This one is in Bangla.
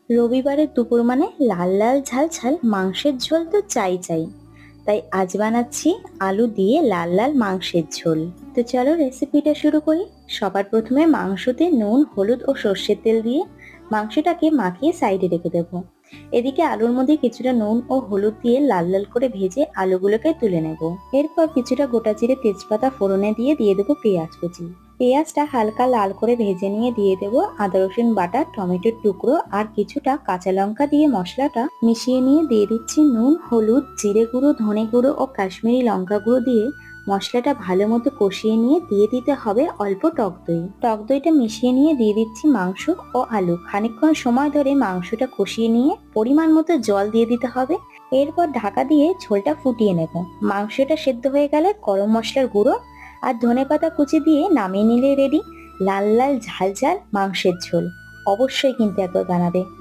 রবিবারের দুপুর মানে লাল লাল ঝাল ঝাল মাংসের ঝোল তো চাই চাই। তাই আজ বানাচ্ছি আলু দিয়ে লাল লাল মাংসের ঝোল। তো চলো রেসিপিটা শুরু করি। সবার প্রথমে মাংসতে নুন, হলুদ ও সর্ষের তেল দিয়ে মাংসটাকে মাখিয়ে সাইডে রেখে দেবো। এদিকে আলুর মধ্যে কিছুটা নুন ও হলুদ দিয়ে লাল লাল করে ভেজে আলুগুলোকে তুলে নেব। এরপর কিছুটা গোটা জিরে, তেজপাতা ফোড়নে দিয়ে দেবো পেঁয়াজ কুচি। পেঁয়াজটা হালকা লাল করে ভেজে নিয়ে দিয়ে দেবো আদা রসুন বাটা, টমেটোর টুকরো আর কিছুটা কাঁচা লঙ্কা দিয়ে মশলাটা মিশিয়ে নিয়ে দিয়ে দিচ্ছি নুন, হলুদ, জিরে গুঁড়ো, ধনে গুঁড়ো ও কাশ্মীরি লঙ্কা গুঁড়ো দিয়ে মশলাটা ভালো মতো কষিয়ে নিয়ে দিয়ে দিতে হবে অল্প টক দই। টক দইটা মিশিয়ে নিয়ে দিয়ে দিচ্ছি মাংস ও আলু। খানিকক্ষণ সময় ধরে মাংসটা কষিয়ে নিয়ে পরিমাণ মতো জল দিয়ে দিতে হবে। এরপর ঢাকা দিয়ে ঝোলটা ফুটিয়ে নেব। মাংসটা সেদ্ধ হয়ে গেলে গরম মশলার গুঁড়ো আর ধনেপাতা কুচি দিয়ে নামিয়ে নিলে রেডি লাল লাল ঝাল ঝাল মাংসের ঝোল। অবশ্যই কিন্তু একবার বানাবে।